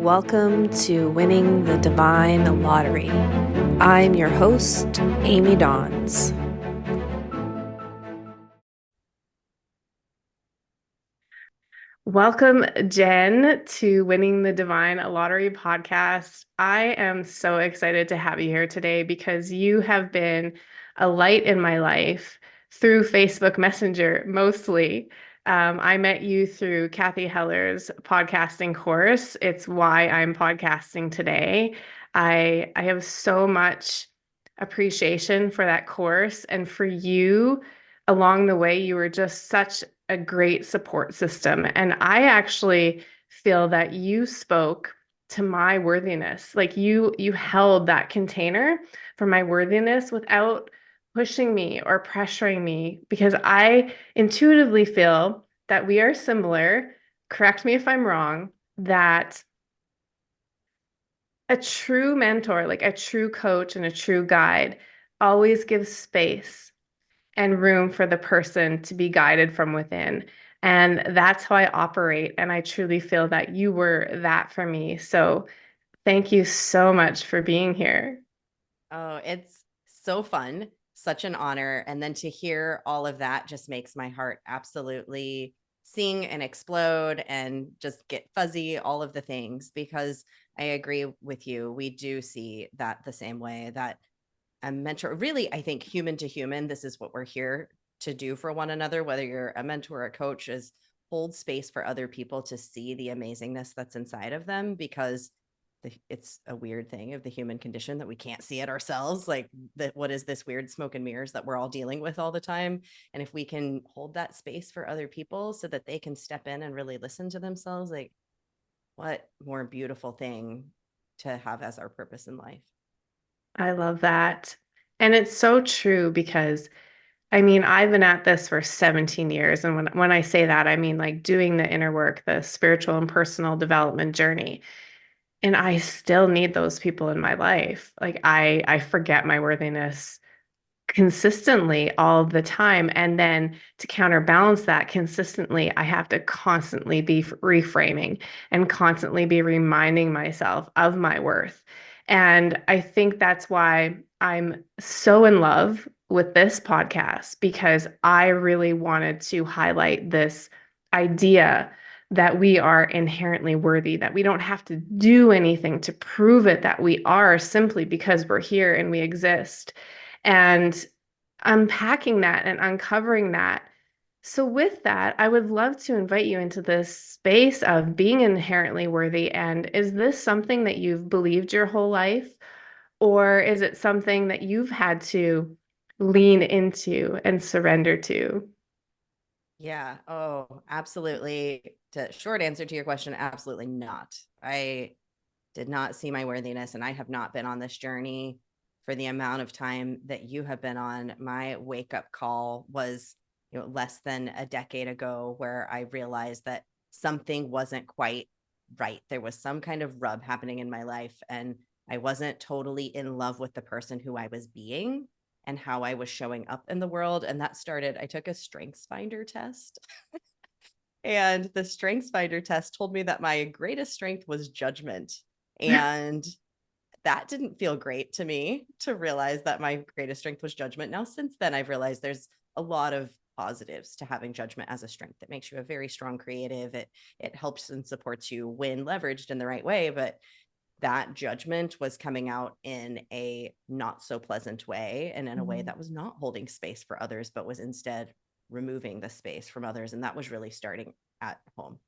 Welcome to Winning the Divine Lottery. I'm your host, Amy Dawns. Welcome, Jen, to Winning the Divine Lottery podcast. I am so excited to have you here today because you have been a light in my life through Facebook Messenger mostly. I met you through Kathy Heller's podcasting course. It's why I'm podcasting today. I have so much appreciation for that course and for you along the way. You were just such a great support system. And I actually feel that you spoke to my worthiness. Like you held that container for my worthiness without pushing me or pressuring me because I intuitively feel that we are similar. Correct me if I'm wrong, that a true mentor, like a true coach and a true guide, always gives space and room for the person to be guided from within. And that's how I operate. And I truly feel that you were that for me. So thank you so much for being here. Oh, it's so fun. Such an honor. And then to hear all of that just makes my heart absolutely sing and explode and just get fuzzy, all of the things, because I agree with you. We do see that the same way that a mentor, really, I think human to human, this is what we're here to do for one another, whether you're a mentor or a coach, is hold space for other people to see the amazingness that's inside of them, because it's a weird thing of the human condition that we can't see it ourselves. Like, that, what is this weird smoke and mirrors that we're all dealing with all the time? And if we can hold that space for other people so that they can step in and really listen to themselves, like, what more beautiful thing to have as our purpose in life. I love that. And it's so true because I mean, I've been at this for 17 years. And when I say that, I mean like doing the inner work, the spiritual and personal development journey. And I still need those people in my life. Like I forget my worthiness consistently all the time. And then to counterbalance that consistently, I have to constantly be reframing and constantly be reminding myself of my worth. And I think that's why I'm so in love with this podcast because I really wanted to highlight this idea that we are inherently worthy, that we don't have to do anything to prove it, that we are simply because we're here and we exist and unpacking that and uncovering that. So, with that, I would love to invite you into this space of being inherently worthy. And is this something that you've believed your whole life, or is it something that you've had to lean into and surrender to? Yeah. Oh, absolutely. The short answer to your question, absolutely not. I did not see my worthiness, and I have not been on this journey for the amount of time that you have been on. My wake up call was, less than a decade ago, where I realized that something wasn't quite right. There was some kind of rub happening in my life, and I wasn't totally in love with the person who I was being and how I was showing up in the world. And that started, I took a strengths finder test. And the strengths finder test told me that my greatest strength was judgment. And that didn't feel great to me, to realize that my greatest strength was judgment. Now, since then, I've realized there's a lot of positives to having judgment as a strength. It makes you a very strong creative. It helps and supports you when leveraged in the right way. But that judgment was coming out in a not so pleasant way, and in a way Mhm. that was not holding space for others, but was instead removing the space from others. And that was really starting at home.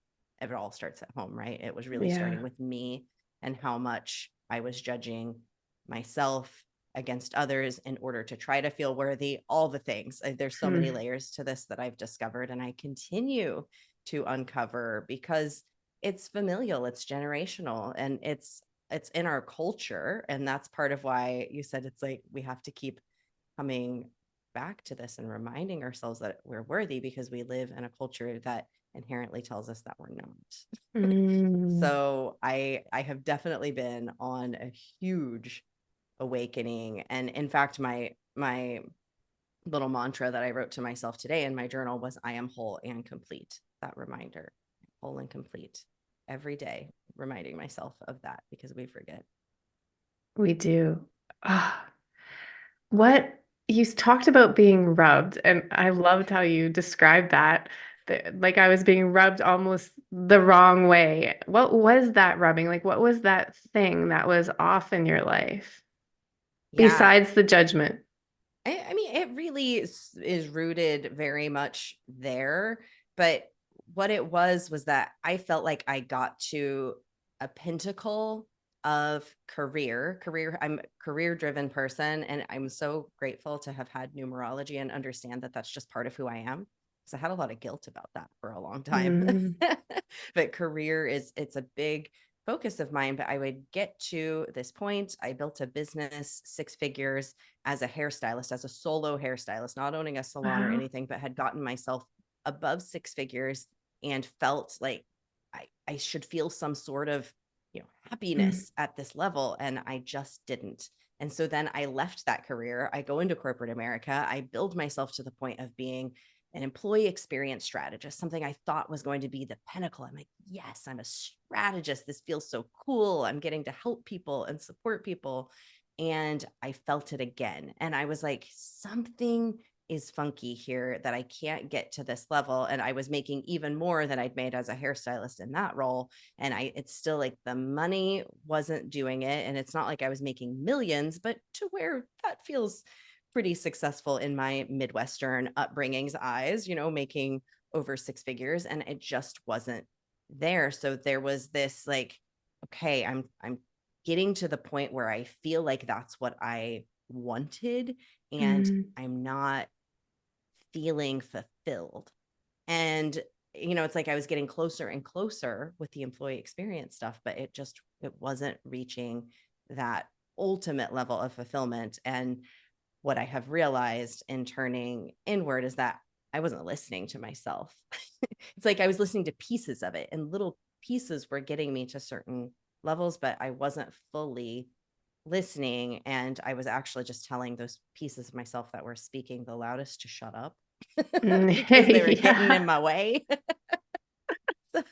It all starts at home, right? It was really Yeah. starting with me and how much I was judging myself against others in order to try to feel worthy, all the things. There's so many Hmm. layers to this that I've discovered and I continue to uncover, because it's familial, it's generational, and it's in our culture. And that's part of why you said it's like we have to keep coming back to this and reminding ourselves that we're worthy, because we live in a culture that inherently tells us that we're not. Mm. So I have definitely been on a huge awakening. And in fact, my little mantra that I wrote to myself today in my journal was, I am whole and complete. That reminder, whole and complete, every day. reminding myself of that because we forget. We do. Ah, what you talked about being rubbed, and I loved how you described that. Like I was being rubbed almost the wrong way. What was that rubbing? Like, what was that thing that was off in your life Yeah. besides the judgment? I mean, it really is rooted very much there. But what it was that I felt like I got to a pinnacle of career. I'm a career driven person. And I'm so grateful to have had numerology and understand that that's just part of who I am. Because I had a lot of guilt about that for a long time. Mm. But career it's a big focus of mine. But I would get to this point. I built a business, 6 figures as a hairstylist, as a solo hairstylist, not owning a salon or Wow. anything, but had gotten myself above 6 figures and felt like I should feel some sort of, Mm. happiness at this level. And I just didn't. And so then I left that career. I go into corporate America. I build myself to the point of being an employee experience strategist, something I thought was going to be the pinnacle. I'm like, yes, I'm a strategist. This feels so cool. I'm getting to help people and support people. And I felt it again. And I was like, something is funky here that I can't get to this level. And I was making even more than I'd made as a hairstylist in that role. And it's still like the money wasn't doing it. And it's not like I was making millions, but to where that feels pretty successful in my Midwestern upbringing's eyes, making over 6 figures. And it just wasn't there. So there was this like, okay, I'm getting to the point where I feel like that's what I wanted, and Mm. I'm not feeling fulfilled. And it's like I was getting closer and closer with the employee experience stuff, but it wasn't reaching that ultimate level of fulfillment. And what I have realized in turning inward is that I wasn't listening to myself. It's like I was listening to pieces of it, and little pieces were getting me to certain levels, but I wasn't fully listening. And I was actually just telling those pieces of myself that were speaking the loudest to shut up because they were getting in Yeah. my way. So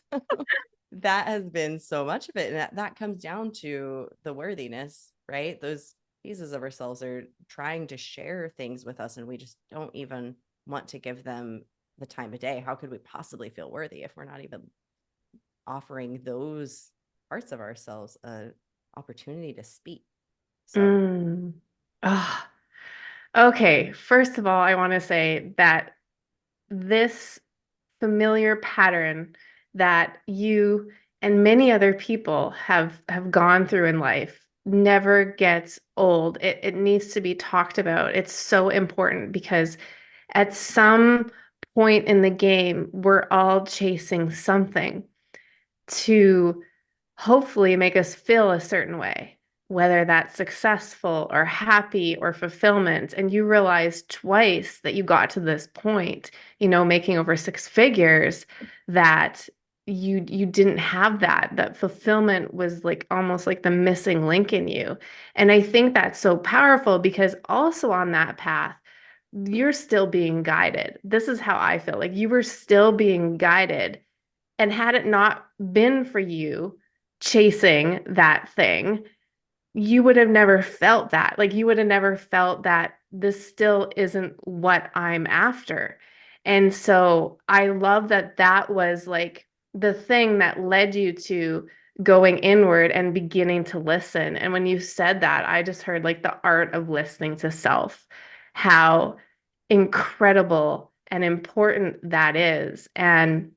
that has been so much of it. And that comes down to the worthiness, right? Those pieces of ourselves are trying to share things with us, and we just don't even want to give them the time of day. How could we possibly feel worthy if we're not even offering those parts of ourselves a opportunity to speak? So Mm. Ah. Okay. First of all, I want to say that this familiar pattern that you and many other people have gone through in life never gets old. It needs to be talked about. It's so important because at some point in the game, we're all chasing something to hopefully make us feel a certain way, whether that's successful or happy or fulfillment. And you realize twice that you got to this point, making over 6 figures, that you didn't have that fulfillment was like almost like the missing link in you. And I think that's so powerful because also on that path, you're still being guided. This is how I feel like you were still being guided, and had it not been for you chasing that thing, you would have never felt that. Like you would have never felt that this still isn't what I'm after. And so I love that that was like the thing that led you to going inward and beginning to listen. And when you said that, I just heard like the art of listening to self, how incredible and important that is. And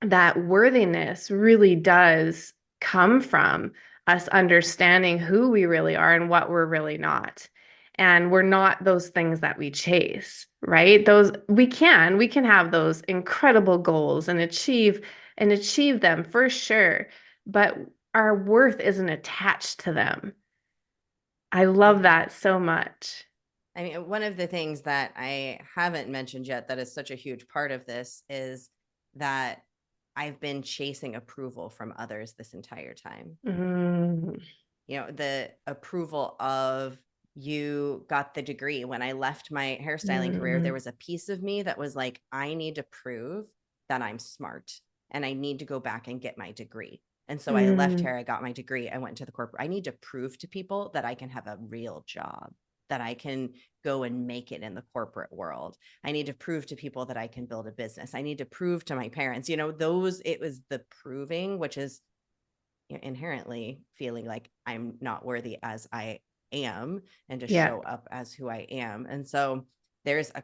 that worthiness really does come from us understanding who we really are and what we're really not. And we're not those things that we chase, right? Those we can have those incredible goals and achieve them for sure, but our worth isn't attached to them. I love yeah. that so much. I mean, one of the things that I haven't mentioned yet that is such a huge part of this is that I've been chasing approval from others this entire time. Mm, The approval of, you got the degree. When I left my hairstyling career, there mm, was a piece of me that was like, I need to prove that I'm smart and I need to go back and get my degree. And so I left here, I got my degree, I went into the corporate. I need to prove to people that I can have a real job, that I can go and make it in the corporate world. I need to prove to people that I can build a business. I need to prove to my parents, it was the proving, which is inherently feeling like I'm not worthy as I am, and to show up as who I am. And so there's a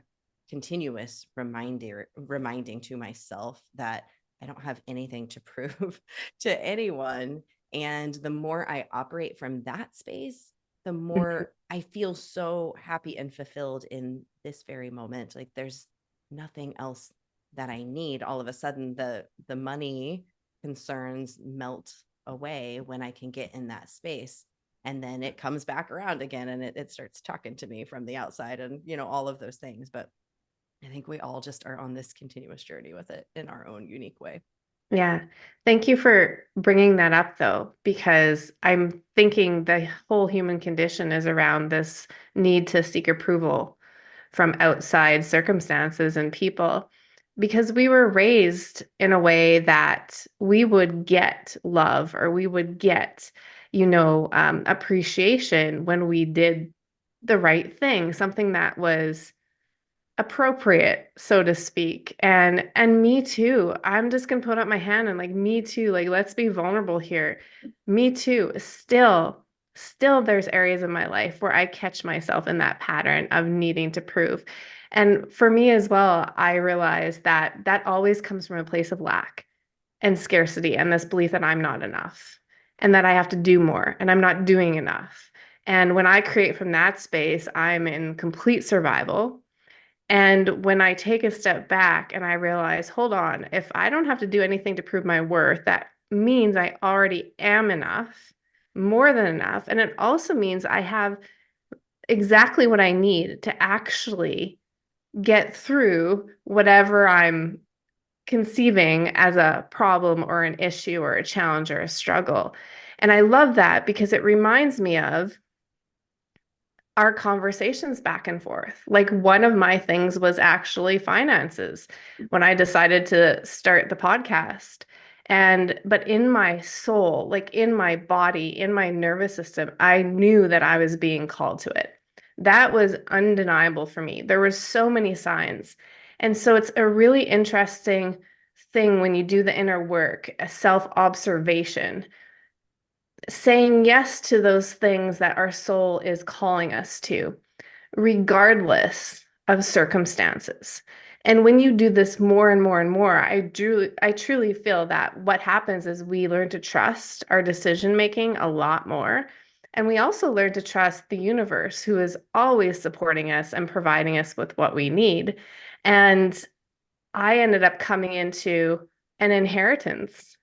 continuous reminding to myself that I don't have anything to prove to anyone. And the more I operate from that space, the more I feel so happy and fulfilled in this very moment. Like there's nothing else that I need. All of a sudden, the money concerns melt away when I can get in that space. And then it comes back around again, and it starts talking to me from the outside, and all of those things. But I think we all just are on this continuous journey with it in our own unique way. Yeah. Thank you for bringing that up, though, because I'm thinking the whole human condition is around this need to seek approval from outside circumstances and people, because we were raised in a way that we would get love, or we would get, appreciation when we did the right thing, something that was appropriate, so to speak. And me too. I'm just gonna put up my hand and like, me too. Like, let's be vulnerable here. Me too. Still there's areas in my life where I catch myself in that pattern of needing to prove. And for me as well, I realize that that always comes from a place of lack and scarcity, and this belief that I'm not enough and that I have to do more and I'm not doing enough. And when I create from that space, I'm in complete survival. And when I take a step back and I realize, hold on, if I don't have to do anything to prove my worth, that means I already am enough, more than enough. And it also means I have exactly what I need to actually get through whatever I'm conceiving as a problem or an issue or a challenge or a struggle. And I love that because it reminds me of our conversations back and forth. Like, one of my things was actually finances when I decided to start the podcast. But in my soul, like in my body, in my nervous system, I knew that I was being called to it. That was undeniable for me. There were so many signs. And so it's a really interesting thing when you do the inner work, a self-observation, saying yes to those things that our soul is calling us to, regardless of circumstances. And when you do this more and more and more, I truly feel that what happens is we learn to trust our decision making a lot more. And we also learn to trust the universe, who is always supporting us and providing us with what we need. And I ended up coming into an inheritance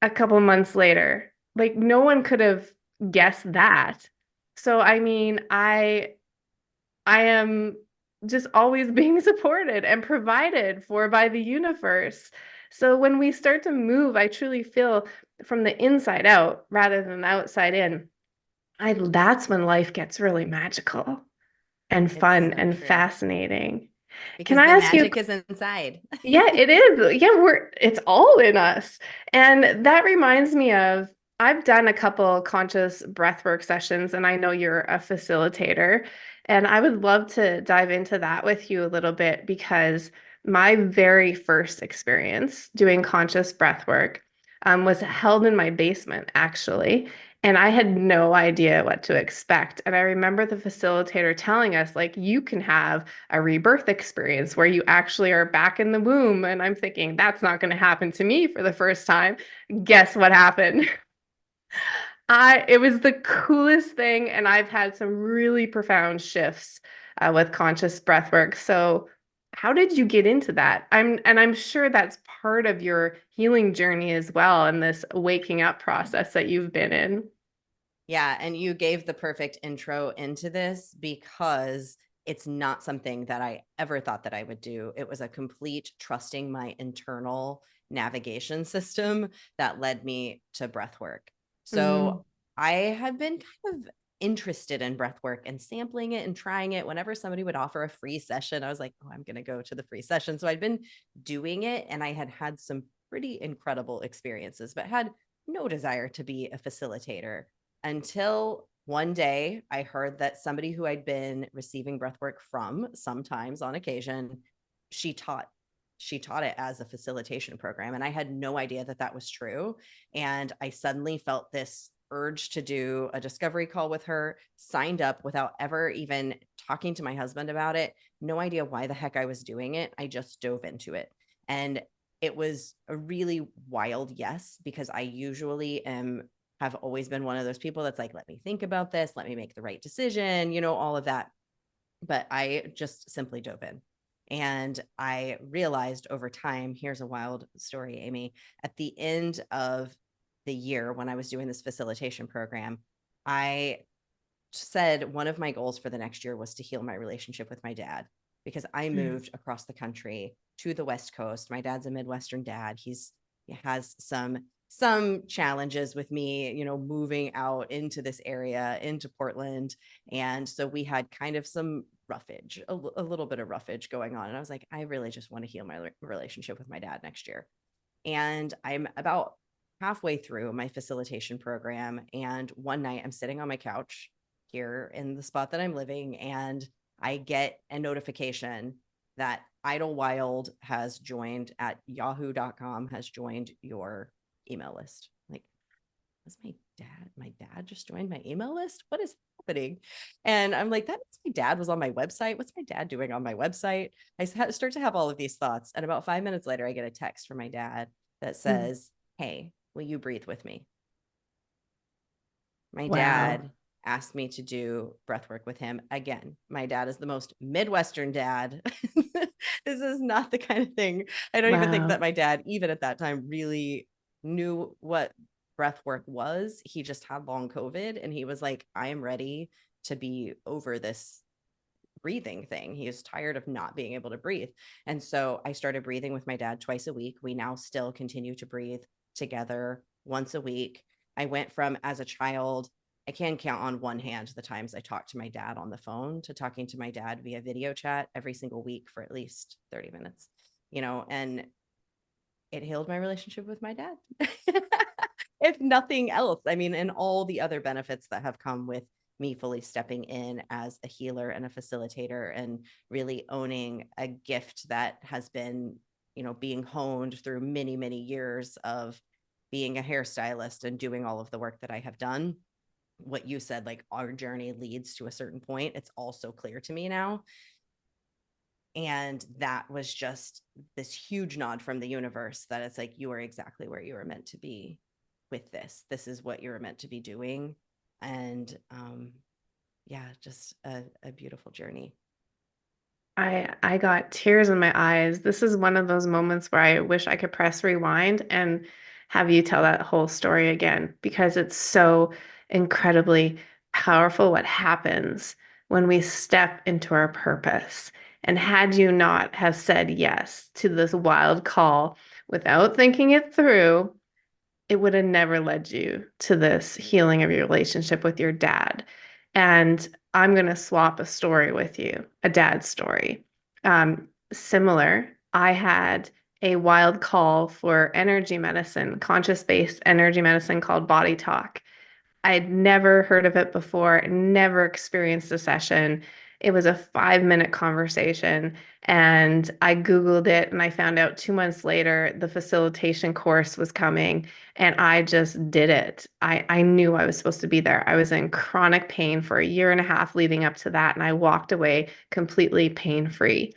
a couple months later. Like, no one could have guessed that. So I mean, I am just always being supported and provided for by the universe. So when we start to move, I truly feel from the inside out rather than the outside in. That's when life gets really magical and It's fun so and true, fascinating. Can because I the ask you magic is inside. Yeah, it is. Yeah, it's all in us. And that reminds me of, I've done a couple conscious breathwork sessions, and I know you're a facilitator. And I would love to dive into that with you a little bit, because my very first experience doing conscious breathwork was held in my basement, actually. And I had no idea what to expect. And I remember the facilitator telling us, like, you can have a rebirth experience where you actually are back in the womb. And I'm thinking, that's not going to happen to me for the first time. Guess what happened? It was the coolest thing, and I've had some really profound shifts with conscious breath work. So, how did you get into that? I'm sure that's part of your healing journey as well, and this waking up process that you've been in. Yeah, and you gave the perfect intro into this, because it's not something that I ever thought that I would do. It was a complete trusting my internal navigation system that led me to breath work. Mm, So I have been kind of interested in breath work and sampling it and trying it. Whenever somebody would offer a free session, I was like, oh, I'm going to go to the free session. So I'd been doing it, and I had had some pretty incredible experiences, but had no desire to be a facilitator until one day I heard that somebody who I'd been receiving breathwork from sometimes on occasion, she taught it as a facilitation program. And I had no idea that that was true. And I suddenly felt this urge to do a discovery call with her, signed up without ever even talking to my husband about it. No idea why the heck I was doing it. I just dove into it. And it was a really wild yes, because I usually have always been one of those people that's like, let me think about this, let me make the right decision, all of that. But I just simply dove in. And I realized over time, here's a wild story, Amy. At the end of the year, when I was doing this facilitation program, I said one of my goals for the next year was to heal my relationship with my dad, because I moved across the country to the West Coast. My dad's a Midwestern dad. He has some challenges with me, moving out into this area, into Portland. And so we had kind of some roughage, a little bit of roughage going on. And I was like, I really just want to heal my relationship with my dad next year. And I'm about halfway through my facilitation program. And one night I'm sitting on my couch here in the spot that I'm living, and I get a notification that Idlewild has joined at yahoo.com, has joined your email list. Like, was my dad just joined my email list? What is happening? And I'm like, that means my dad was on my website. What's my dad doing on my website? I start to have all of these thoughts. And about 5 minutes later, I get a text from my dad that says, hey, will you breathe with me? My dad asked me to do breath work with him. Again, my dad is the most Midwestern dad. This is not the kind of thing. I don't even think that my dad, even at that time, really knew what breath work was. He just had long COVID, and he was like, I am ready to be over this breathing thing. He is tired of not being able to breathe. And so I started breathing with my dad twice a week. We now still continue to breathe together once a week. I went from, as a child, I can count on one hand the times I talked to my dad on the phone, to talking to my dad via video chat every single week for at least 30 minutes, and it healed my relationship with my dad. If nothing else, I mean, and all the other benefits that have come with me fully stepping in as a healer and a facilitator, and really owning a gift that has been, being honed through many, many years of being a hairstylist and doing all of the work that I have done. What you said, like, our journey leads to a certain point. It's all so clear to me now. And that was just this huge nod from the universe that it's like, you are exactly where you were meant to be with this. This is what you're meant to be doing. And just a beautiful journey. I got tears in my eyes. This is one of those moments where I wish I could press rewind and have you tell that whole story again, because it's so incredibly powerful what happens when we step into our purpose. And had you not have said yes to this wild call without thinking it through, it would have never led you to this healing of your relationship with your dad. And I'm going to swap a story with you, a dad story. Similar, I had a wild call for energy medicine, conscious-based energy medicine called Body Talk. I'd never heard of it before, never experienced a session. It was a 5-minute conversation, and I Googled it, and I found out 2 months later the facilitation course was coming, and I just did it. I knew I was supposed to be there. I was in chronic pain for a year and a half leading up to that, and I walked away completely pain-free.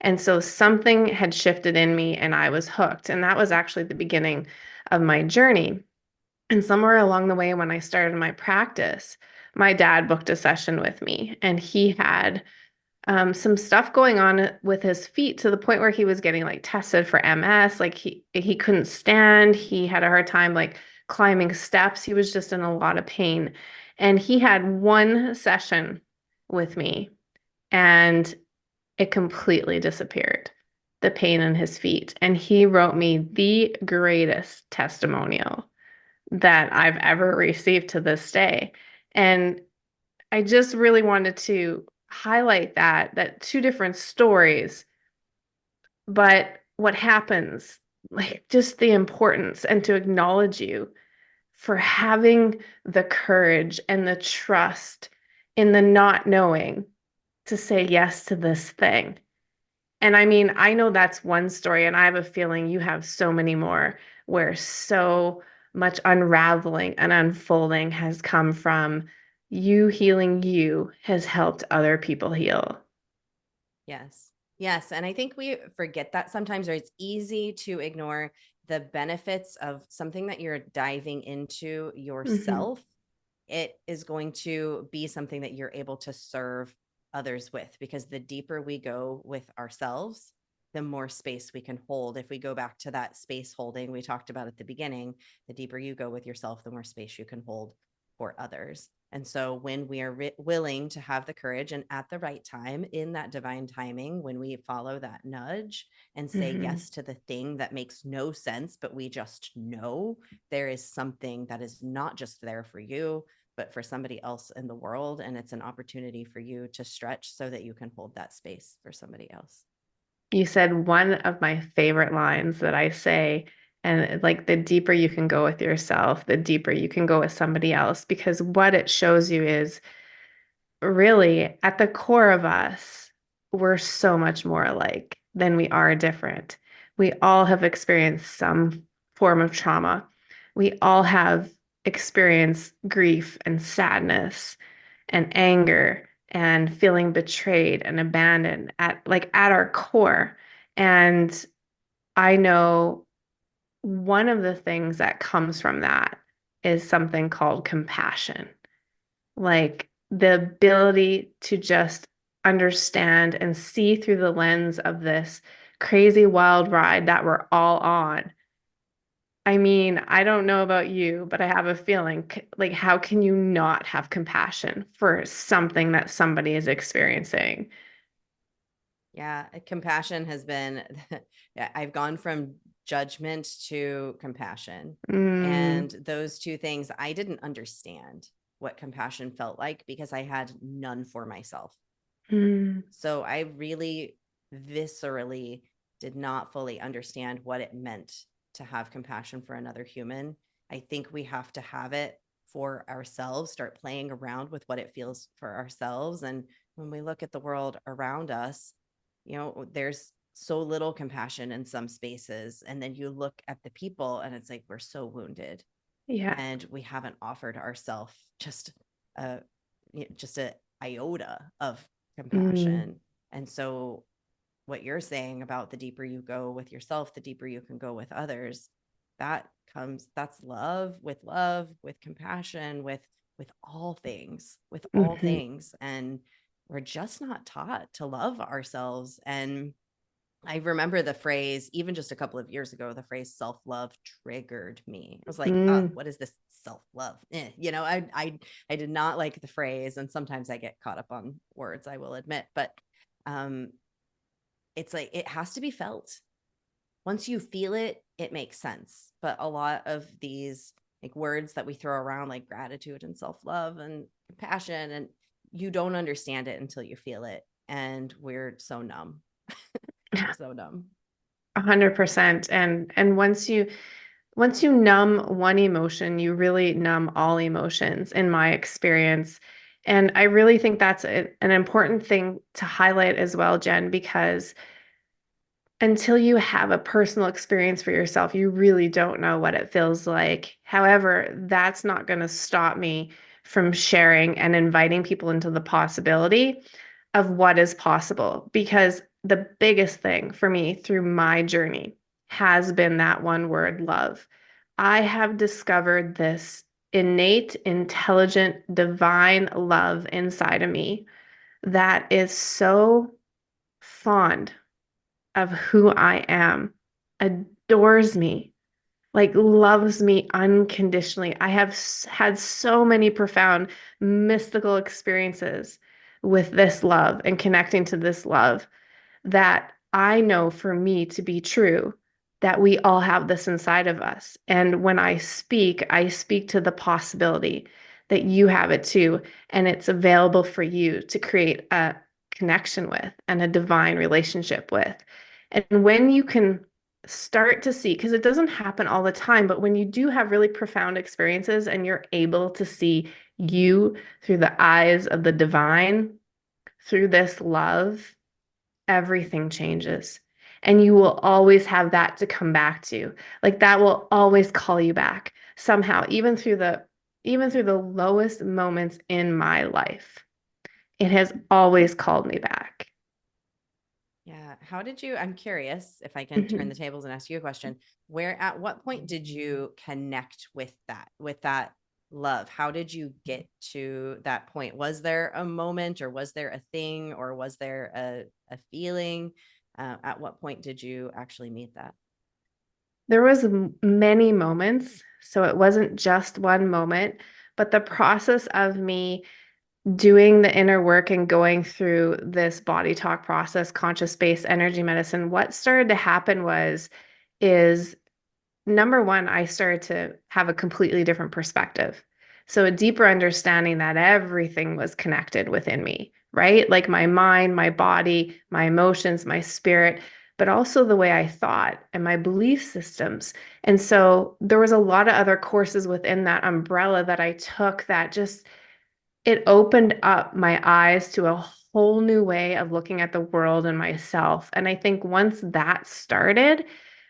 And so something had shifted in me, and I was hooked. And that was actually the beginning of my journey. And somewhere along the way, when I started my practice, my dad booked a session with me, and he had some stuff going on with his feet to the point where he was getting like tested for MS. Like he couldn't stand. He had a hard time like climbing steps. He was just in a lot of pain. And he had one session with me, and it completely disappeared, the pain in his feet. And he wrote me the greatest testimonial that I've ever received to this day. And I just really wanted to highlight that two different stories, but what happens, like just the importance, and to acknowledge you for having the courage and the trust in the not knowing to say yes to this thing. And I mean, I know that's one story, and I have a feeling you have so many more where so much unraveling and unfolding has come from you healing you has helped other people heal. Yes. Yes. And I think we forget that sometimes, or it's easy to ignore the benefits of something that you're diving into Hmm. yourself. It is going to be something that you're able to serve others with, because the deeper we go with ourselves, the more space we can hold. If we go back to that space holding we talked about at the beginning, the deeper you go with yourself, the more space you can hold for others. And so when we are willing to have the courage and at the right time, in that divine timing, when we follow that nudge and say Hmm. yes to the thing that makes no sense, but we just know there is something that is not just there for you, but for somebody else in the world. And it's an opportunity for you to stretch so that you can hold that space for somebody else. You said one of my favorite lines that I say, and like the deeper you can go with yourself, the deeper you can go with somebody else, because what it shows you is really at the core of us, we're so much more alike than we are different. We all have experienced some form of trauma. We all have experienced grief and sadness and anger and feeling betrayed and abandoned at our core. And I know one of the things that comes from that is something called compassion, like the ability to just understand and see through the lens of this crazy wild ride that we're all on. I mean, I don't know about you, but I have a feeling like, how can you not have compassion for something that somebody is experiencing? Yeah, compassion has been, yeah, I've gone from judgment to compassion. Mm, And those two things, I didn't understand what compassion felt like because I had none for myself. mm, So I really viscerally did not fully understand what it meant to have compassion for another human. I think we have to have it for ourselves, start playing around with what it feels for ourselves. And when we look at the world around us, there's so little compassion in some spaces. And then you look at the people and it's like, we're so wounded yeah. and we haven't offered ourselves a just a iota of Mm, compassion. And so what you're saying about the deeper you go with yourself, the deeper you can go with others, that's love with compassion, with all mhm, things. And we're just not taught to love ourselves. And I remember the phrase, even just a couple of years ago, the phrase self-love triggered me. I was like, oh, mm, what is this self-love? I did not like the phrase. And sometimes I get caught up on words, I will admit, but um, it's like, it has to be felt. Once you feel it, it makes sense. But a lot of these like words that we throw around, like gratitude and self-love and compassion, and you don't understand it until you feel it. And we're so numb. We're so numb. 100%. And once you numb one emotion, you really numb all emotions, in my experience. And I really think that's an important thing to highlight as well, Jen, because until you have a personal experience for yourself, you really don't know what it feels like. However, that's not going to stop me from sharing and inviting people into the possibility of what is possible. Because the biggest thing for me through my journey has been that one word, love. I have discovered this innate, intelligent, divine love inside of me that is so fond of who I am, adores me, like loves me unconditionally. I have had so many profound mystical experiences with this love and connecting to this love that I know for me to be true, that we all have this inside of us. And when I speak to the possibility that you have it too, and it's available for you to create a connection with and a divine relationship with. And when you can start to see, because it doesn't happen all the time, but when you do have really profound experiences and you're able to see you through the eyes of the divine, through this love, everything changes. And you will always have that to come back to. Like that will always call you back somehow, even through the lowest moments in my life. It has always called me back. Yeah. How did you, I'm curious if I can turn the Mhm. tables and ask you a question. At what point did you connect with that love? How did you get to that point? Was there a moment, or was there a thing, or was there a feeling? At what point did you actually meet that? There was many moments, so it wasn't just one moment, but the process of me doing the inner work and going through this body talk process, conscious space energy medicine, what started to happen is number one, I started to have a completely different perspective. So a deeper understanding that everything was connected within me, right? Like my mind, my body, my emotions, my spirit, but also the way I thought and my belief systems. And so there was a lot of other courses within that umbrella that I took that just it opened up my eyes to a whole new way of looking at the world and myself. And I think once that started,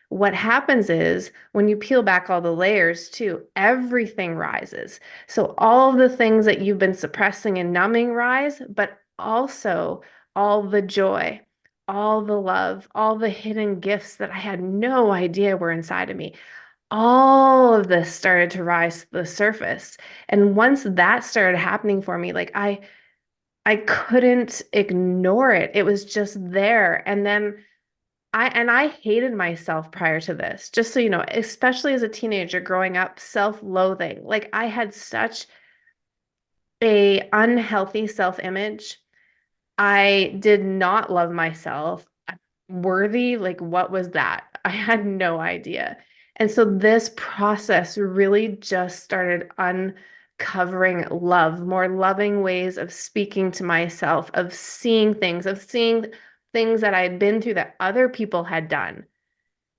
what happens is when you peel back all the layers too, everything rises. So all of the things that you've been suppressing and numbing rise, but also all the joy, all the love, all the hidden gifts that I had no idea were inside of me. All of this started to rise to the surface. And once that started happening for me, like I couldn't ignore it. It was just there. And then I hated myself prior to this, just so you know, especially as a teenager growing up, self-loathing. Like I had such a unhealthy self-image. I did not love myself. Worthy, like what was that? I had no idea. And so this process really just started uncovering love, more loving ways of speaking to myself, of seeing things that I'd been through that other people had done.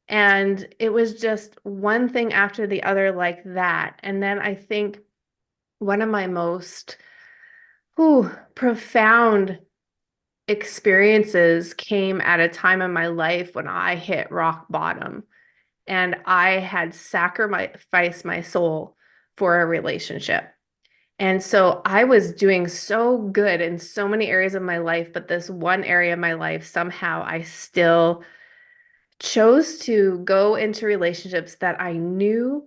And it was just one thing after the other like that. And then I think one of my most profound experiences came at a time in my life when I hit rock bottom and I had sacrificed my soul for a relationship. And so I was doing so good in so many areas of my life, but this one area of my life, somehow I still chose to go into relationships that I knew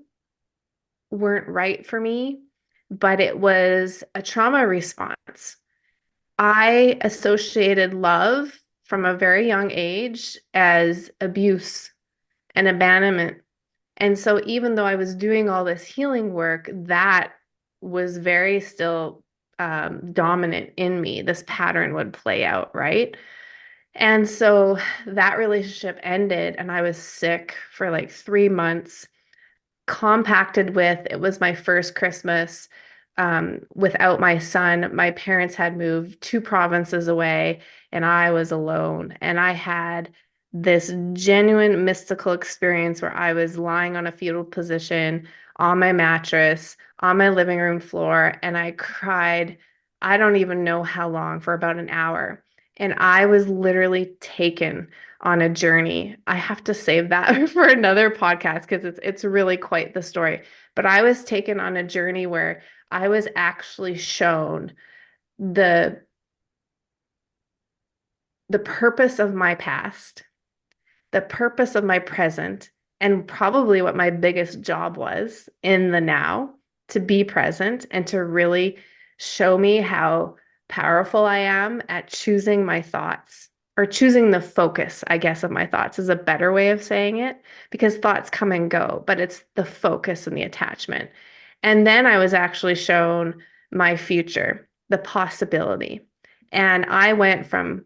weren't right for me, but it was a trauma response. I associated love from a very young age as abuse and abandonment. And so even though I was doing all this healing work, that was very still dominant in me. This pattern would play out, right? And so that relationship ended, and I was sick for like 3 months compacted with it was my first Christmas without my son. My parents had moved 2 provinces away, and I was alone. And I had this genuine mystical experience where I was lying on a fetal position on my mattress on my living room floor, and I cried. I don't even know how long, for about an hour. And I was literally taken on a journey. I have to save that for another podcast because it's really quite the story. But I was taken on a journey where I was actually shown the the purpose of my past, the purpose of my present, and probably what my biggest job was in the now, to be present and to really show me how powerful I am at choosing my thoughts, or choosing the focus, I guess, of my thoughts is a better way of saying it, because thoughts come and go, but it's the focus and the attachment. And then I was actually shown my future, the possibility. And I went from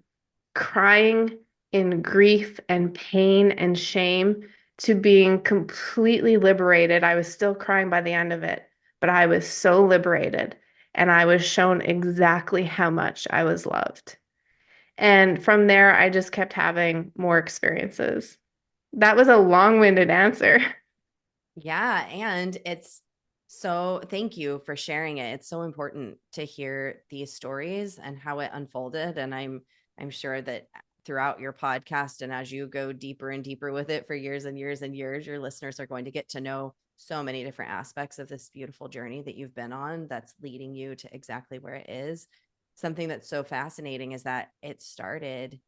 crying in grief and pain and shame to being completely liberated. I was still crying by the end of it, but I was so liberated, and I was shown exactly how much I was loved. And from there, I just kept having more experiences. That was a long-winded answer. Yeah, and thank you for sharing it. It's so important to hear these stories and how it unfolded. And I'm sure that throughout your podcast and as you go deeper and deeper with it for years and years and years, your listeners are going to get to know so many different aspects of this beautiful journey that you've been on that's leading you to exactly where it is. Something that's so fascinating is that it started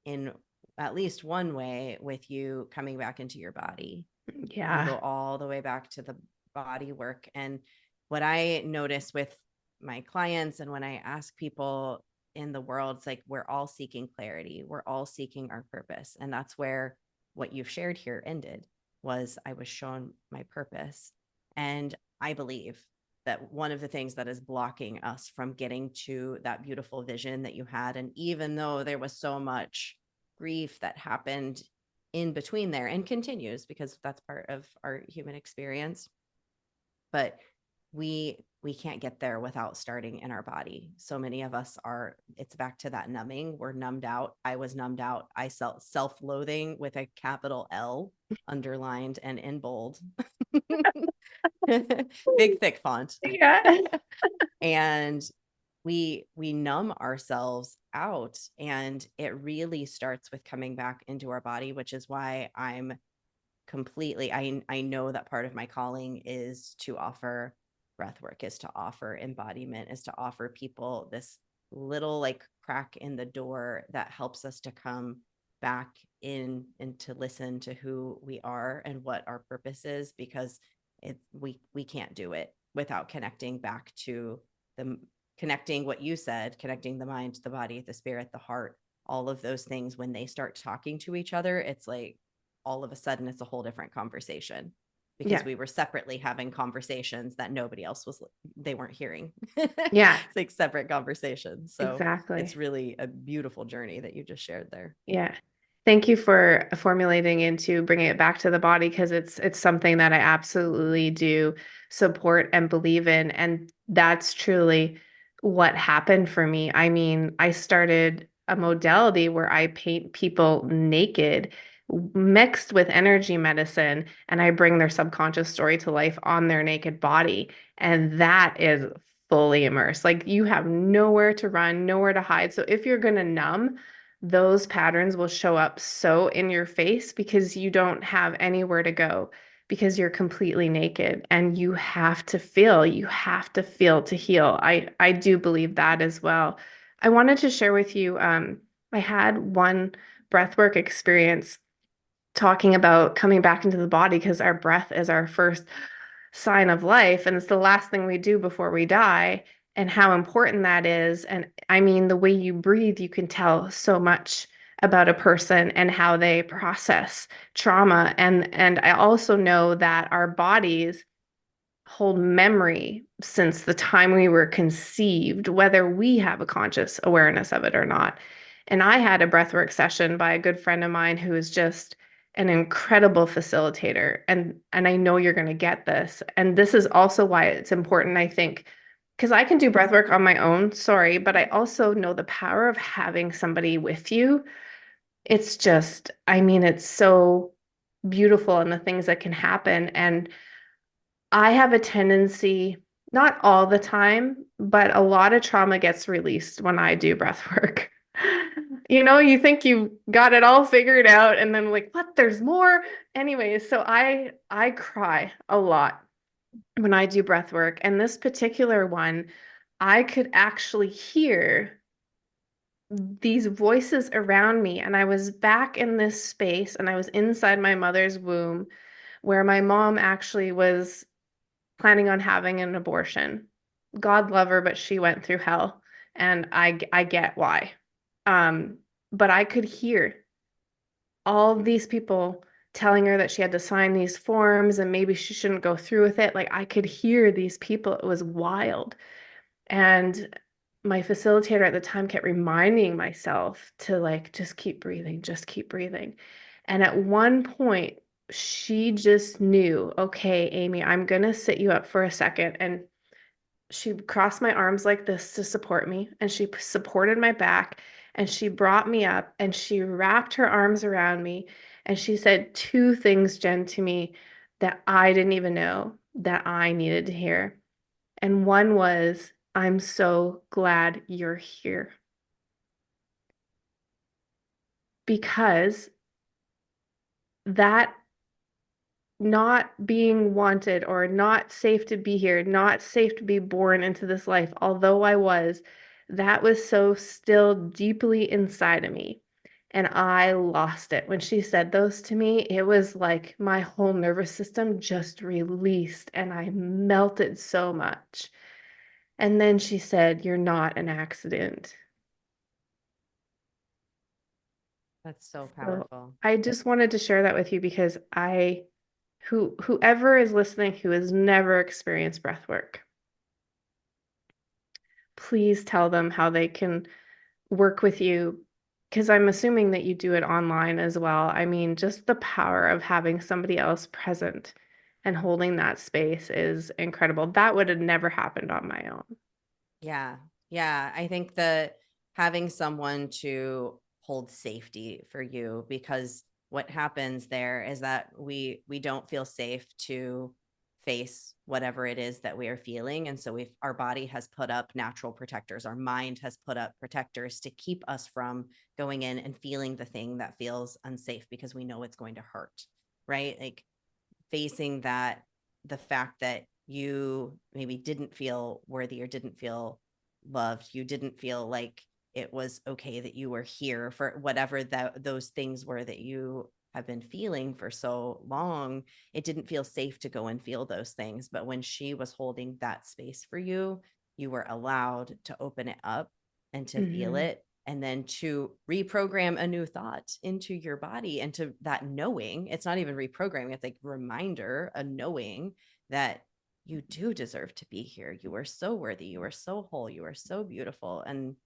in at least one way with you coming back into your body. You go all the way back to the body work. And what I notice with my clients and when I ask people in the world, it's like we're all seeking clarity. We're all seeking our purpose. And that's where what you've shared here ended, was I was shown my purpose. And I believe that one of the things that is blocking us from getting to that beautiful vision that you had, and even though there was so much grief that happened in between there and continues, because that's part of our human experience, but we can't get there without starting in our body. So many of us are, it's back to that numbing. We're numbed out. I was numbed out. I self-loathing with a capital L underlined and in bold. Big thick font. Yeah. And we numb ourselves out, and it really starts with coming back into our body, which is why I'm completely, I know that part of my calling is to offer breath work, is to offer embodiment, is to offer people this little like crack in the door that helps us to come back in and to listen to who we are and what our purpose is, because we can't do it without connecting back to the connecting what you said, connecting the mind, the body, the spirit, the heart, all of those things. When they start talking to each other, it's like all of a sudden it's a whole different conversation, because we were separately having conversations that nobody else they weren't hearing. Yeah. It's like separate conversations. So Exactly. it's really a beautiful journey that you just shared there. Yeah. Thank you for formulating into bringing it back to the body, because it's something that I absolutely do support and believe in. And that's truly what happened for me. I mean, I started a modality where I paint people naked, mixed with energy medicine, and I bring their subconscious story to life on their naked body. And that is fully immersed. Like, you have nowhere to run, nowhere to hide. So if you're going to numb, those patterns will show up so in your face because you don't have anywhere to go, because you're completely naked and you have to feel to heal. I do believe that as well. I wanted to share with you, I had one breathwork experience talking about coming back into the body, because our breath is our first sign of life and it's the last thing we do before we die, and how important that is. And I mean, the way you breathe, you can tell so much about a person and how they process trauma. And I also know that our bodies hold memory since the time we were conceived, whether we have a conscious awareness of it or not. And I had a breathwork session by a good friend of mine who is just an incredible facilitator. And I know you're going to get this. And this is also why it's important, I think, because I can do breathwork on my own, sorry, but I also know the power of having somebody with you. It's just, I mean, it's so beautiful, and the things that can happen. And I have a tendency, not all the time, but a lot of trauma gets released when I do breath work. You know, you think you got it all figured out, and then like, what? There's more. Anyways, so I cry a lot when I do breath work. And this particular one, I could actually hear these voices around me. And I was back in this space, and I was inside my mother's womb, where my mom actually was planning on having an abortion. God love her, but she went through hell, and I get why. Um, but I could hear all of these people telling her that she had to sign these forms and maybe she shouldn't go through with it. Like, I could hear these people. It was wild. And my facilitator at the time kept reminding myself to like just keep breathing, just keep breathing. And at one point, she just knew, okay, Amy, I'm gonna sit you up for a second. And she crossed my arms like this to support me, and she supported my back, and she brought me up, and she wrapped her arms around me, And she said two things, Jen, to me that I didn't even know that I needed to hear. And one was, I'm so glad you're here. Because that not being wanted or not safe to be here, not safe to be born into this life, although I was, that was so still deeply inside of me. And I lost it. When she said those to me, it was like my whole nervous system just released and I melted so much. And then she said, "You're not an accident." That's so So powerful. I just wanted to share that with you because whoever is listening who has never experienced breath work, please tell them how they can work with you because I'm assuming that you do it online as well. I mean, just the power of having somebody else present and holding that space is incredible. That would have never happened on my own. Yeah. Yeah. I think that having someone to hold safety for you, because what happens there is that we don't feel safe to face whatever it is that we are feeling. And so our body has put up natural protectors. Our mind has put up protectors to keep us from going in and feeling the thing that feels unsafe because we know it's going to hurt. Right. Like facing that, the fact that you maybe didn't feel worthy or didn't feel loved, you didn't feel like it was okay that you were here for whatever those things were that you have been feeling for so long. It didn't feel safe to go and feel those things, but when she was holding that space for you, you were allowed to open it up and to feel Mhm. it, and then to reprogram a new thought into your body, and to that knowing, it's not even reprogramming, it's like reminder, a knowing that you do deserve to be here. You are so worthy. You are so whole. You are so beautiful. And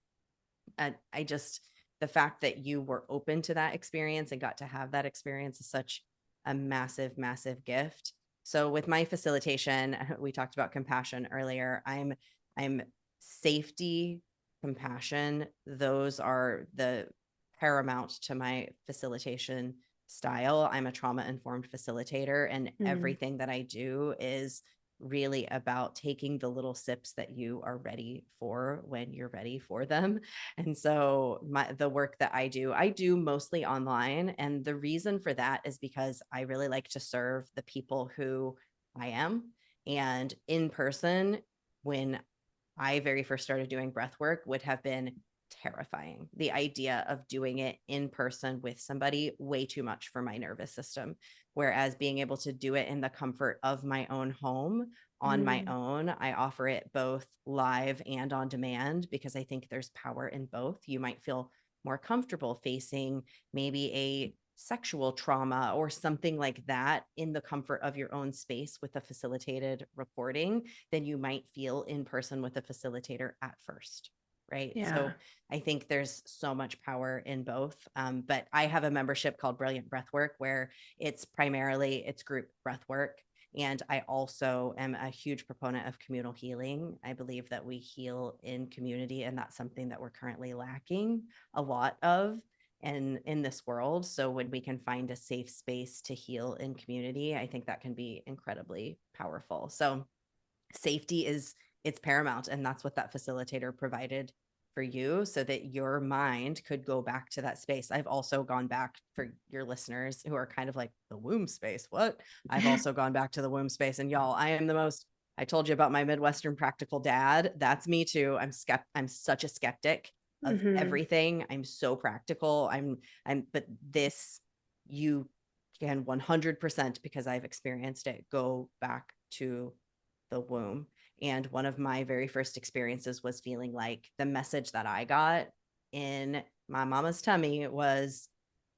I just, the fact that you were open to that experience and got to have that experience is such a massive, massive gift. So with my facilitation, we talked about compassion earlier. I'm safety, compassion. Those are the paramount to my facilitation style. I'm a trauma informed facilitator, and Mm. everything that I do is really about taking the little sips that you are ready for when you're ready for them. And so the work that I do mostly online. And the reason for that is because I really like to serve the people who I am. And in person, when I very first started doing breath work, would have been terrifying. The idea of doing it in person with somebody, way too much for my nervous system. Whereas being able to do it in the comfort of my own home on my Mm. own, I offer it both live and on demand because I think there's power in both. You might feel more comfortable facing maybe a sexual trauma or something like that in the comfort of your own space with a facilitated recording than you might feel in person with a facilitator at first. Right. Yeah. So I think there's so much power in both. But I have a membership called Brilliant Breathwork where it's group breathwork. And I also am a huge proponent of communal healing. I believe that we heal in community, and that's something that we're currently lacking a lot of in this world. So when we can find a safe space to heal in community, I think that can be incredibly powerful. So safety is, it's paramount, and that's what that facilitator provided for you so that your mind could go back to that space. I've also gone back, for your listeners who are kind of like, the womb space, what? I've also gone back to the womb space, and y'all, I told you about my Midwestern practical dad. That's me too. I'm such a skeptic of Mhm. everything. I'm so practical. But this, you can 100%, because I've experienced it, go back to the womb. And one of my very first experiences was feeling like the message that I got in my mama's tummy was,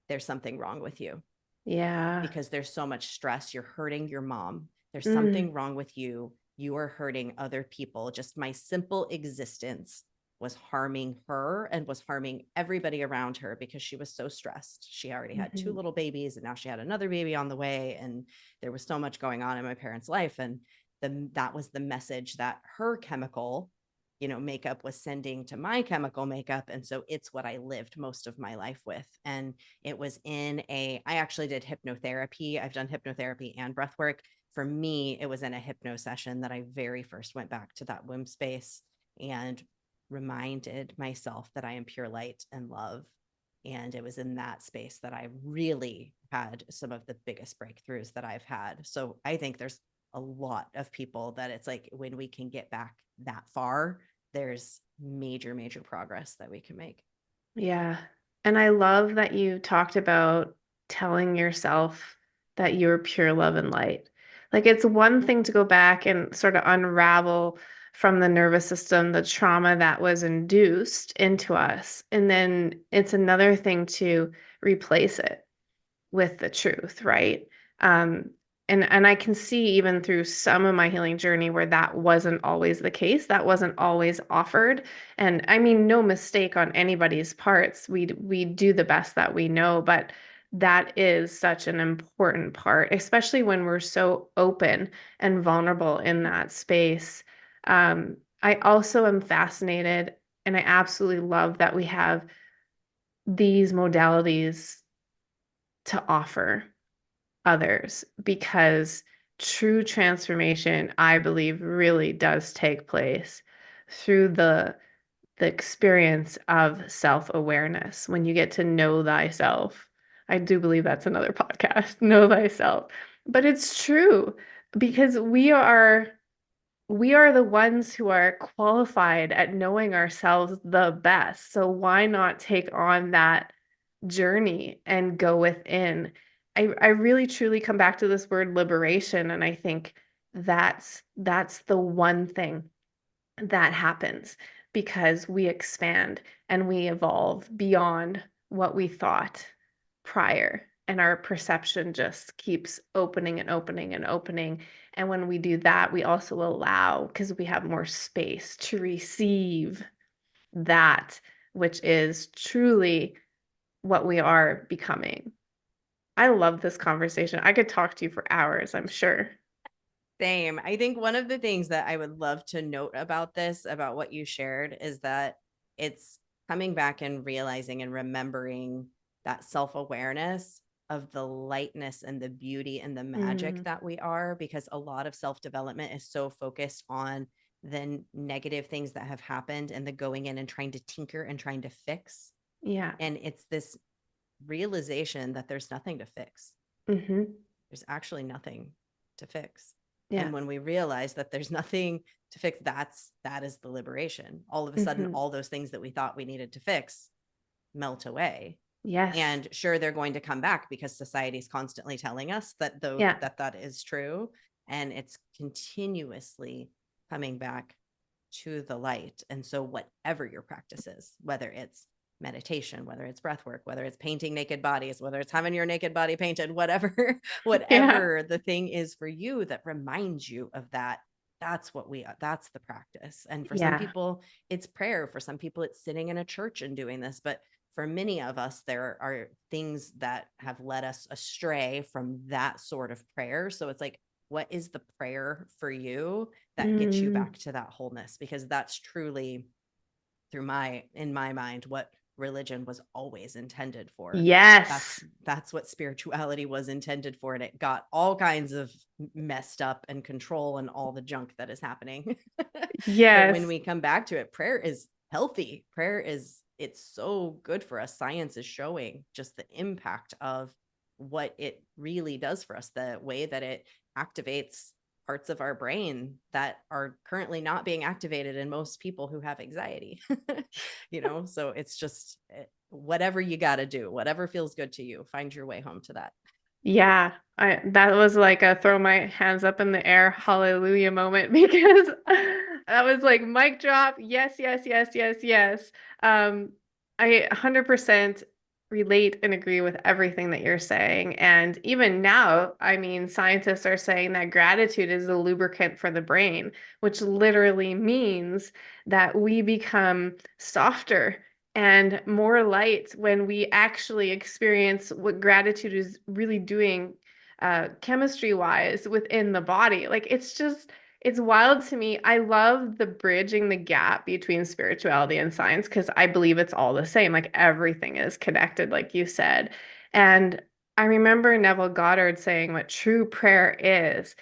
there's something wrong with you Yeah. because there's so much stress. You're hurting your mom. There's Mm. something wrong with you. You are hurting other people. Just my simple existence was harming her and was harming everybody around her because she was so stressed. She already had two Mhm. little babies, and now she had another baby on the way. And there was so much going on in my parents' life. And that was the message that her chemical makeup was sending to my chemical makeup. And so it's what I lived most of my life with. And it was I actually did hypnotherapy. I've done hypnotherapy and breath work. For me, it was in a hypno session that I very first went back to that womb space and reminded myself that I am pure light and love. And it was in that space that I really had some of the biggest breakthroughs that I've had. So I think there's a lot of people that it's like when we can get back that far, there's major, major progress that we can make. Yeah. And I love that you talked about telling yourself that you're pure love and light. Like it's one thing to go back and sort of unravel from the nervous system the trauma that was induced into us. And then it's another thing to replace it with the truth, right? Um, and I can see even through some of my healing journey where that wasn't always the case, that wasn't always offered. And I mean, no mistake on anybody's parts. We do the best that we know, but that is such an important part, especially when we're so open and vulnerable in that space. I also am fascinated, and I absolutely love that we have these modalities to offer others because true transformation, I believe, really does take place through the experience of self-awareness when you get to know thyself. I do believe that's another podcast, know thyself. But it's true because we are the ones who are qualified at knowing ourselves the best. So why not take on that journey and go within? I really truly come back to this word liberation, and I think that's the one thing that happens because we expand and we evolve beyond what we thought prior. And our perception just keeps opening and opening and opening. And when we do that, we also allow, because we have more space to receive that, which is truly what we are becoming. I love this conversation. I could talk to you for hours, I'm sure. Same. I think one of the things that I would love to note about what you shared, is that it's coming back and realizing and remembering that self-awareness of the lightness and the beauty and the magic that we are, because a lot of self-development is so focused on the negative things that have happened and the going in and trying to tinker and trying to fix. Yeah. And it's this realization that there's nothing to fix. There's actually nothing to fix. Yeah. And when we realize that there's nothing to fix, that is the liberation. All of a sudden, all those things that we thought we needed to fix melt away. Yes. And sure, they're going to come back because society is constantly telling us that that is true. And it's continuously coming back to the light. And so whatever your practice is, whether it's meditation, whether it's breath work, whether it's painting naked bodies, whether it's having your naked body painted, whatever the thing is for you that reminds you of that, that's the practice. And for some people it's prayer, for some people it's sitting in a church and doing this, but for many of us there are things that have led us astray from that sort of prayer. So it's like, what is the prayer for you that gets you back to that wholeness? Because that's truly, in my mind, what religion was always intended for. Yes. That's what spirituality was intended for. And it got all kinds of messed up and control and all the junk that is happening. Yes. But when we come back to it, prayer is healthy. It's so good for us. Science is showing just the impact of what it really does for us, the way that it activates parts of our brain that are currently not being activated in most people who have anxiety. So it's just whatever you got to do, whatever feels good to you, find your way home to that. Yeah, that was like a throw my hands up in the air, hallelujah moment because that was like mic drop. Yes, yes, yes, yes, yes. I 100% relate and agree with everything that you're saying. And even now, I mean, scientists are saying that gratitude is the lubricant for the brain, which literally means that we become softer and more light when we actually experience what gratitude is really doing chemistry wise within the body. Like It's wild to me. I love the bridging the gap between spirituality and science because I believe it's all the same. Like everything is connected, like you said. And I remember Neville Goddard saying what true prayer is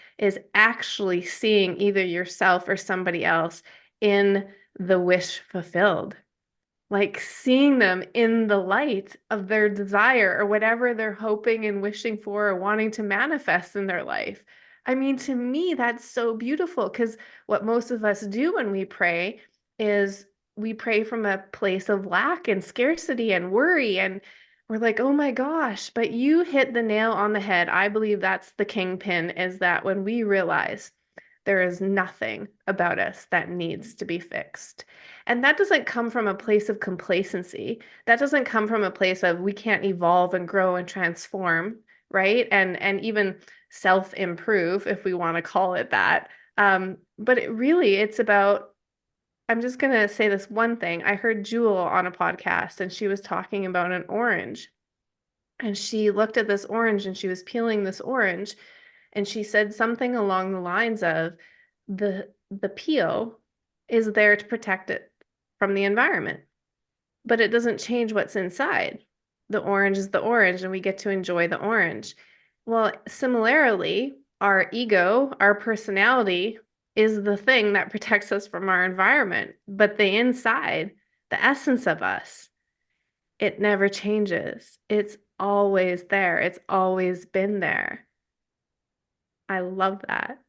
actually seeing either yourself or somebody else in the wish fulfilled, like seeing them in the light of their desire or whatever they're hoping and wishing for or wanting to manifest in their life. I mean, to me, that's so beautiful because what most of us do when we pray is we pray from a place of lack and scarcity and worry. And we're like, oh my gosh, but you hit the nail on the head. I believe that's the kingpin is that when we realize there is nothing about us that needs to be fixed. And that doesn't come from a place of complacency. That doesn't come from a place of we can't evolve and grow and transform, right? And even self-improve, if we want to call it that. But it's about, I'm just gonna say this one thing. I heard Jewel on a podcast and she was talking about an orange. And she looked at this orange and she was peeling this orange and she said something along the lines of the peel is there to protect it from the environment, but it doesn't change what's inside. The orange is the orange and we get to enjoy the orange. Well, similarly, our ego, our personality is the thing that protects us from our environment, but the inside, the essence of us, it never changes. It's always there. It's always been there. I love that.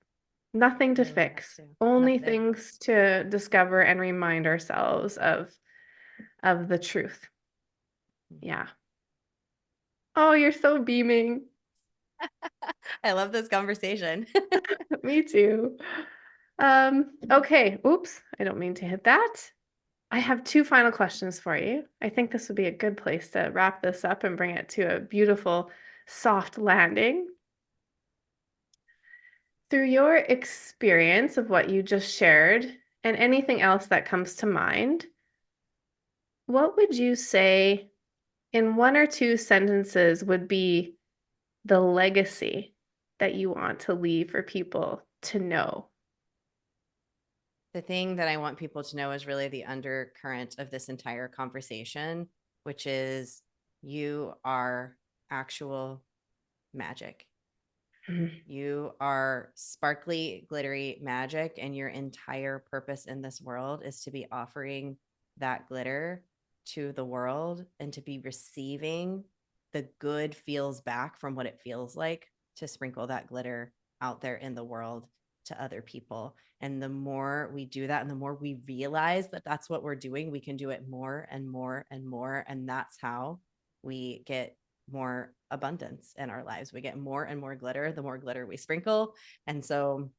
Nothing to Really love that fix, too. only Nothing. things to discover and remind ourselves of the truth. Yeah. Oh, you're so beaming. I love this conversation. Me too. Okay. Oops, I don't mean to hit that. I have two final questions for you. I think this would be a good place to wrap this up and bring it to a beautiful, soft landing. Through your experience of what you just shared and anything else that comes to mind, what would you say in one or two sentences would be the legacy that you want to leave for people to know? The thing that I want people to know is really the undercurrent of this entire conversation, which is you are actual magic. You are sparkly, glittery magic, and your entire purpose in this world is to be offering that glitter to the world and to be receiving the good feels back from what it feels like to sprinkle that glitter out there in the world to other people. And the more we do that and the more we realize that that's what we're doing, we can do it more and more and more. And that's how we get more abundance in our lives. We get more and more glitter, the more glitter we sprinkle. And so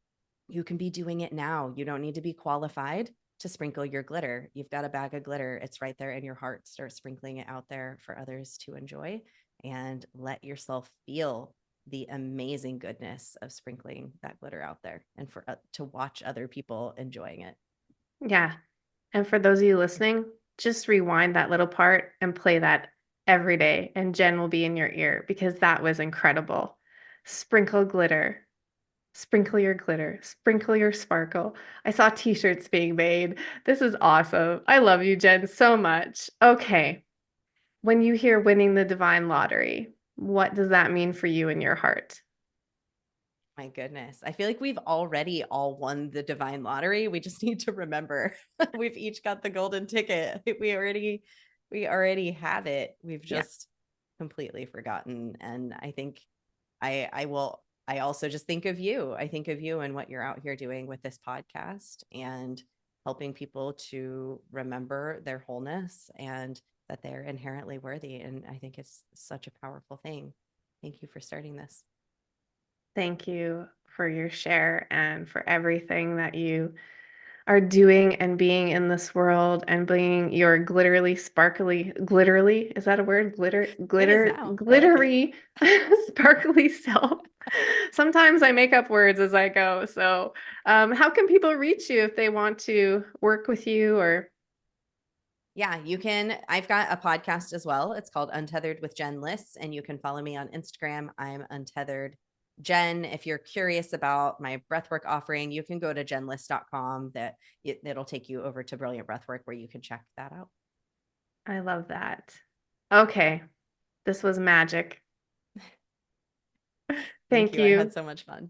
you can be doing it now. You don't need to be qualified to sprinkle your glitter. You've got a bag of glitter. It's right there in your heart. Start sprinkling it out there for others to enjoy and let yourself feel the amazing goodness of sprinkling that glitter out there and for to watch other people enjoying it. Yeah. And for those of you listening, just rewind that little part and play that every day, and Jen will be in your ear because that was incredible. Sprinkle glitter. Sprinkle your glitter, sprinkle your sparkle. I saw t-shirts being made. This is awesome. I love you, Jen, so much. Okay. When you hear winning the divine lottery, what does that mean for you in your heart? My goodness. I feel like we've already all won the divine lottery. We just need to remember we've each got the golden ticket. We already have it. We've Yeah. just completely forgotten. And I think I also just think of you. I think of you and what you're out here doing with this podcast and helping people to remember their wholeness and that they're inherently worthy. And I think it's such a powerful thing. Thank you for starting this. Thank you for your share and for everything that you are doing and being in this world and being your glitterly, sparkly, glitterly, is that a word? It is now. I like it. Glittery, sparkly self. Sometimes I make up words as I go. So, how can people reach you if they want to work with you or? Yeah, you can. I've got a podcast as well. It's called Untethered with Jen Liss, and you can follow me on Instagram. I'm Untethered Jen, if you're curious about my breathwork offering, you can go to jenliss.com. It'll take you over to Brilliant Breathwork where you can check that out. I love that. Okay. This was magic. Thank Thank you. I you. had so much fun.